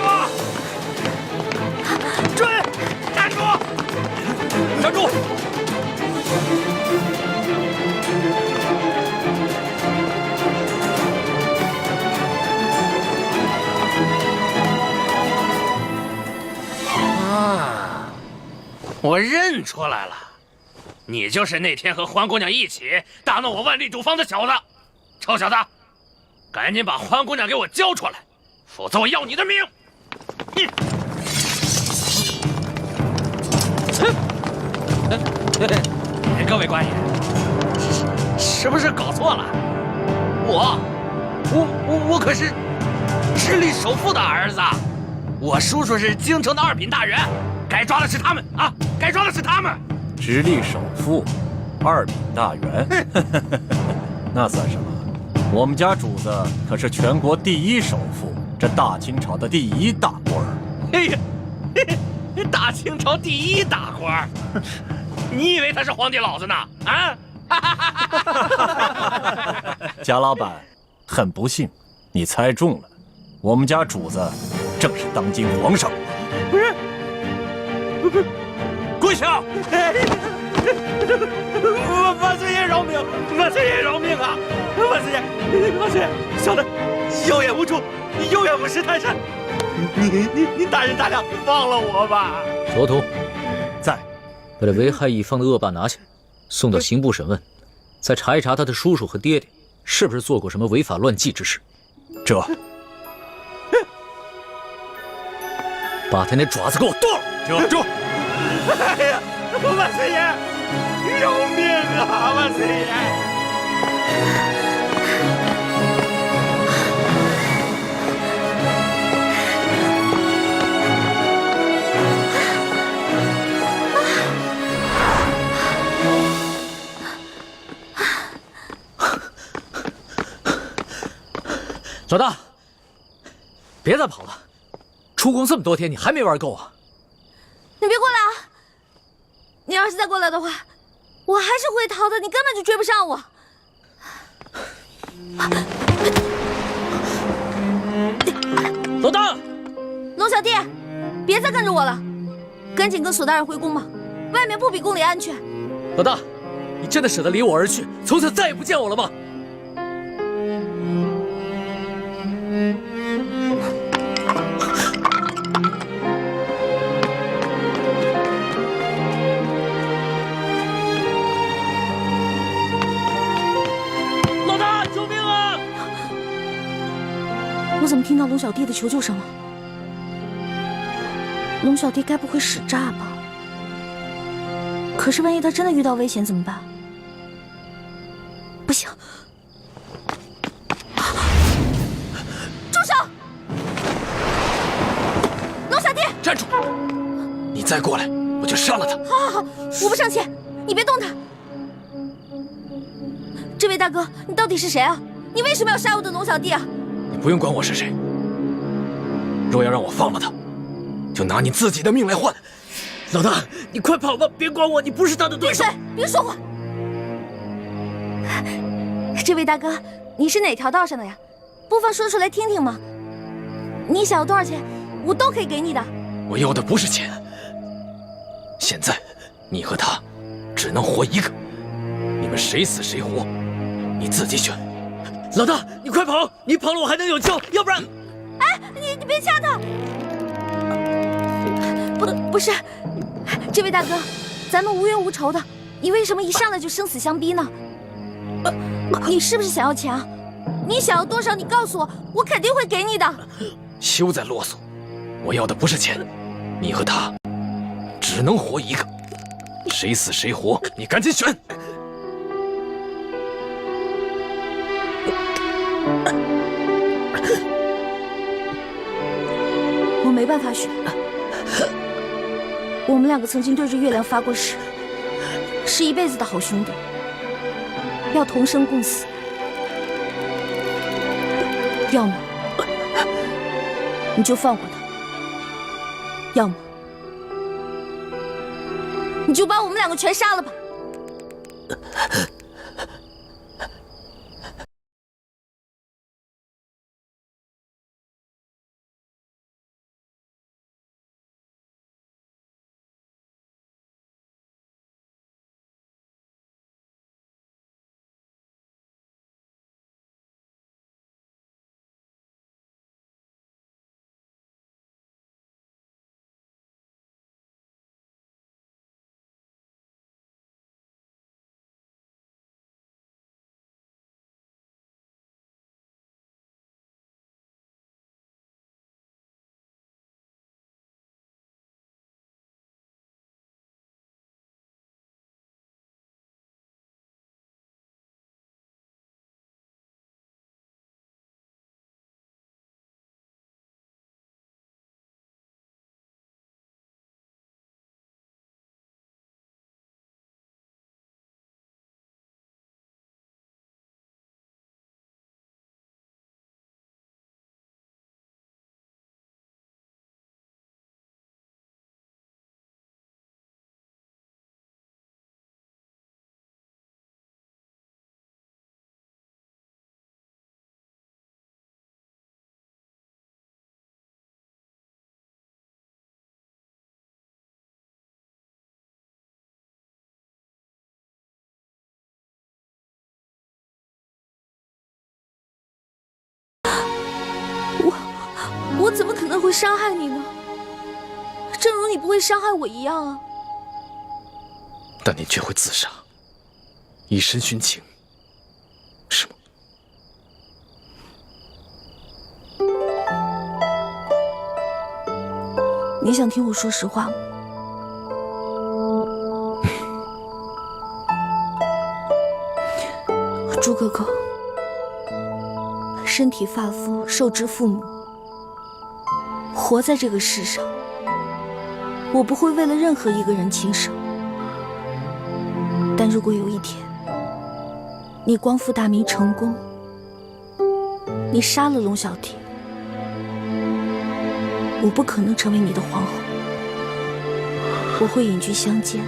追！站住！站住！我认出来了，你就是那天和欢姑娘一起大闹我万历主坊的小子。臭小子，赶紧把欢姑娘给我交出来，否则我要你的命！各位官爷，是不是搞错了？我可是直隶首富的儿子，我叔叔是京城的二品大员。该抓的是他们啊！该抓的是他们。直隶首富，二品大员，那算什么？我们家主子可是全国第一首富，这大清朝的第一大官儿。哎呀，大清朝第一大官儿，你以为他是皇帝老子呢？啊！贾老板，很不幸，你猜中了，我们家主子正是当今皇上。不是。跪下！万岁爷饶命！万岁爷饶命啊！万岁爷，小的有眼无珠，有眼无识泰山。你大人大量，放了我吧！左图在，把这危害一方的恶霸拿下，送到刑部审问，再查一查他的叔叔和爹爹是不是做过什么违法乱纪之事。这，把他那爪子给我剁了！住！哎呀，万岁爷，饶命啊！万岁爷！老大，别再跑了！出宫这么多天，你还没玩够啊？你别过来啊！你要是再过来的话，我还是会逃的，你根本就追不上我。老大，龙小弟，别再跟着我了，赶紧跟索大人回宫吧，外面不比宫里安全。老大，你真的舍得离我而去，从此再也不见我了吗？我怎么听到龙小弟的求救声了？龙小弟该不会使诈吧？可是万一他真的遇到危险怎么办？不行！住手！龙小弟，站住！你再过来，我就杀了他！好，我不生气，你别动他。这位大哥，你到底是谁啊？你为什么要杀我的龙小弟啊？你不用管我是谁，若要让我放了他，就拿你自己的命来换。老大，你快跑吧，别管我，你不是他的对手。闭嘴，别说话。这位大哥，你是哪条道上的呀？不妨说出来听听嘛。你想要多少钱，我都可以给你的。我要的不是钱，现在你和他只能活一个，你们谁死谁活，你自己选。老大，你快跑！你跑了我还能有救，要不然……哎，你别掐他！不是，这位大哥，咱们无冤无仇的，你为什么一上来就生死相逼呢？你是不是想要钱啊？你想要多少，你告诉我，我肯定会给你的。休再啰嗦，我要的不是钱，你和他只能活一个，谁死谁活，你赶紧选。我没办法选。我们两个曾经对着月亮发过誓，是一辈子的好兄弟，要同生共死。要么你就放过他，要么你就把我们两个全杀了吧。我怎么可能会伤害你呢？正如你不会伤害我一样啊！但你却会自杀，以身殉情，是吗？你想听我说实话吗？朱哥哥，身体发肤受之父母，活在这个世上，我不会为了任何一个人轻生。但如果有一天你光复大明成功，你杀了龙小弟，我不可能成为你的皇后，我会隐居乡间，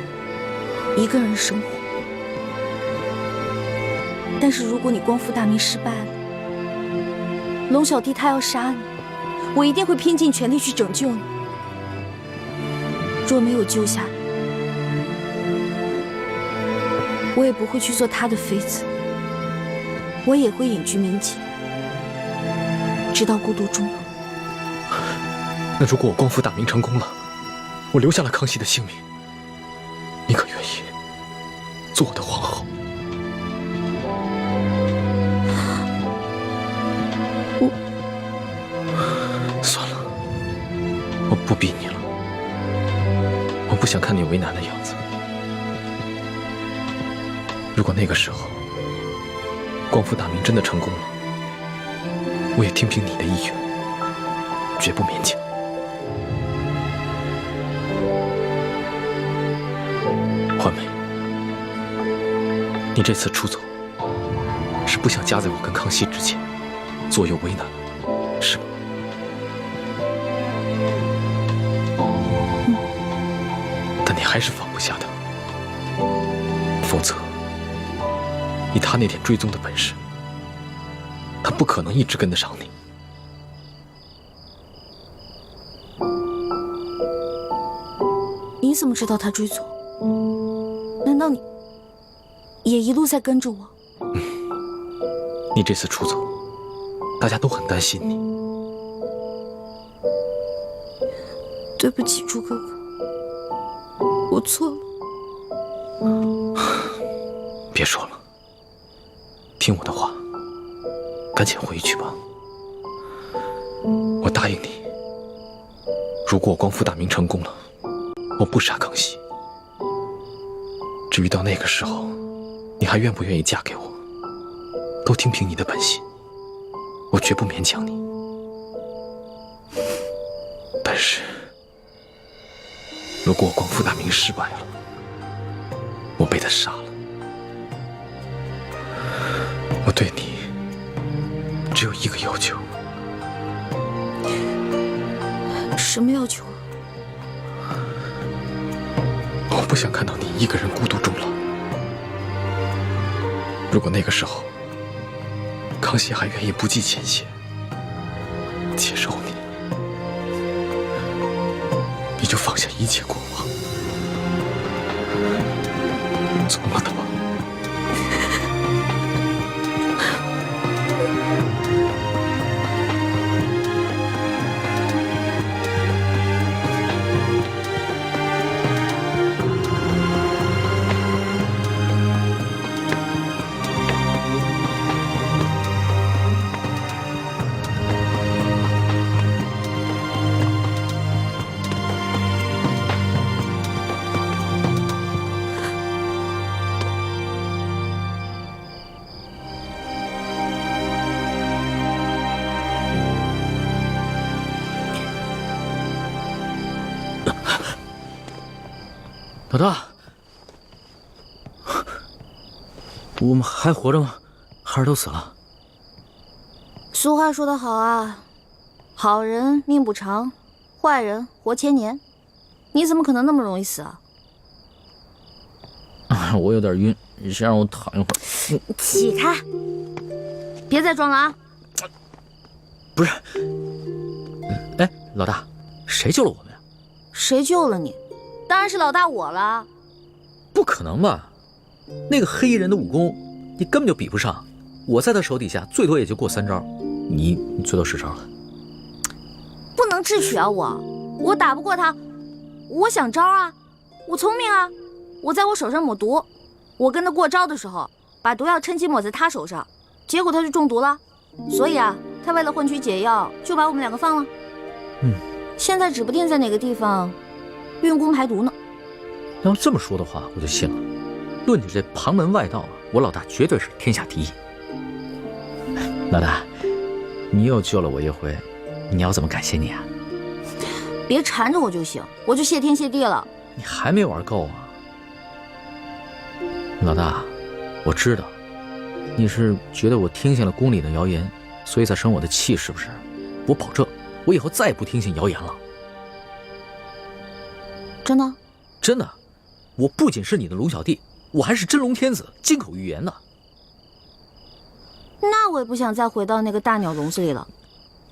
一个人生活。但是如果你光复大明失败了，龙小弟他要杀你，我一定会拼尽全力去拯救你。若没有救下你，我也不会去做他的妃子，我也会隐居民间，直到孤独终老。那如果我光复大明成功了，我留下了康熙的性命，你可愿意做我的皇后？算了，我不逼你了，我不想看你为难的样子。如果那个时候光复大明真的成功了，我也听凭你的意愿，绝不勉强。欢梅，你这次出走，是不想夹在我跟康熙之间，左右为难，是吗？但你还是放不下他，否则，以他那点追踪的本事，他不可能一直跟得上你。你怎么知道他追踪？难道你也一路在跟着我？你这次出走，大家都很担心你。对不起，朱哥哥，我错了。别说了，听我的话，赶紧回去吧。我答应你，如果我光复大明成功了，我不杀康熙。至于到那个时候，你还愿不愿意嫁给我，都听凭你的本心。我绝不勉强你。但是，如果我光复大明失败了，我被他杀了，我对你只有一个要求。什么要求？我不想看到你一个人孤独终老。如果那个时候，康熙还愿意不计前嫌接受你，你就放下一切过往，做我的吧。老大，我们还活着吗？孩儿都死了。俗话说得好啊，好人命不长，坏人活千年。你怎么可能那么容易死啊？我有点晕，你先让我躺一会儿。起开，别再装了啊！不是，哎，老大，谁救了我们呀？谁救了你？当然是老大我了。不可能吧？那个黑衣人的武功，你根本就比不上。我在他手底下，最多也就过3招，你最多10招了。不能智取啊！我打不过他，我想招啊，我聪明啊，我在我手上抹毒，我跟他过招的时候，把毒药趁机抹在他手上，结果他就中毒了。所以啊，他为了换取解药，就把我们2个放了。现在指不定在哪个地方运功排毒呢。要这么说的话，我就信了。论起这旁门外道啊，我老大绝对是天下第一。老大，你又救了我一回，你要怎么感谢你啊？别缠着我就行，我就谢天谢地了。你还没玩够啊？老大，我知道你是觉得我听信了宫里的谣言，所以才生我的气，是不是？我保证，我以后再也不听信谣言了。真的？真的，我不仅是你的龙小弟，我还是真龙天子，金口玉言呢。那我也不想再回到那个大鸟笼子里了。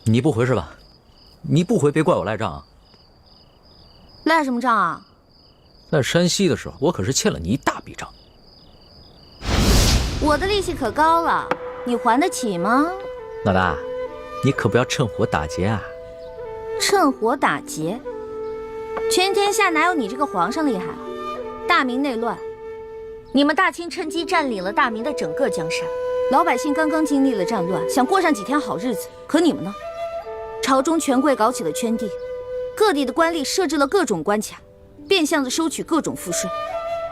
你不回是吧？你不回，别怪我赖账啊。赖什么账啊？在山西的时候，我可是欠了你一大笔账。我的利息可高了，你还得起吗？老大，你可不要趁火打劫啊！趁火打劫？全天下哪有你这个皇上厉害？大明内乱，你们大清趁机占领了大明的整个江山，老百姓刚刚经历了战乱，想过上几天好日子，可你们呢？朝中权贵搞起了圈地，各地的官吏设置了各种关卡，变相的收取各种赋税，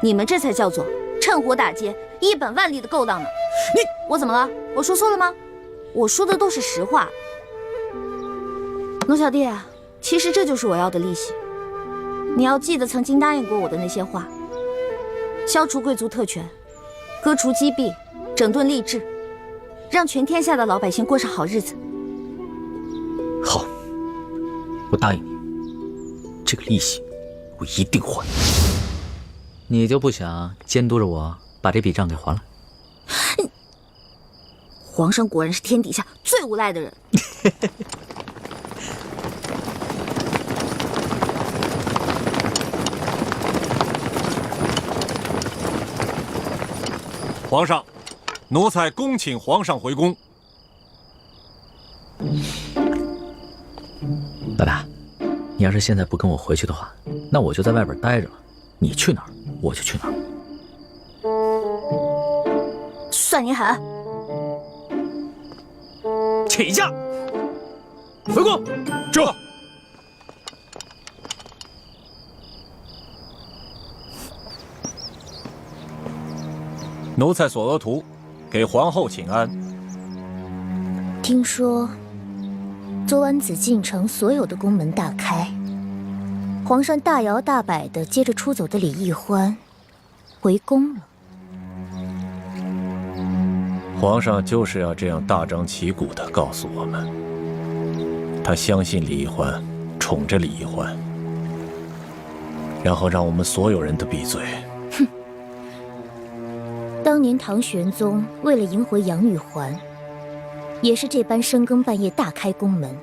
你们这才叫做趁火打劫，一本万利的勾当呢！我怎么了？我说错了吗？我说的都是实话。龙小弟，其实这就是我要的利息。你要记得曾经答应过我的那些话：消除贵族特权，割除积弊，整顿吏治，让全天下的老百姓过上好日子。好，我答应你，这个利息我一定还。你就不想监督着我把这笔账给还了？皇上果然是天底下最无赖的人。皇上，奴才恭请皇上回宫。老大，你要是现在不跟我回去的话，那我就在外边待着了。你去哪儿，我就去哪儿。算你狠！起驾，回宫。这。奴才索额图，给皇后请安。听说昨晚紫禁城所有的宫门大开，皇上大摇大摆的接着出走的李易欢回宫了。皇上就是要这样大张旗鼓地告诉我们，他相信李易欢，宠着李易欢，然后让我们所有人都闭嘴。哼！当年唐玄宗为了迎回杨玉环，也是这般深更半夜大开宫门。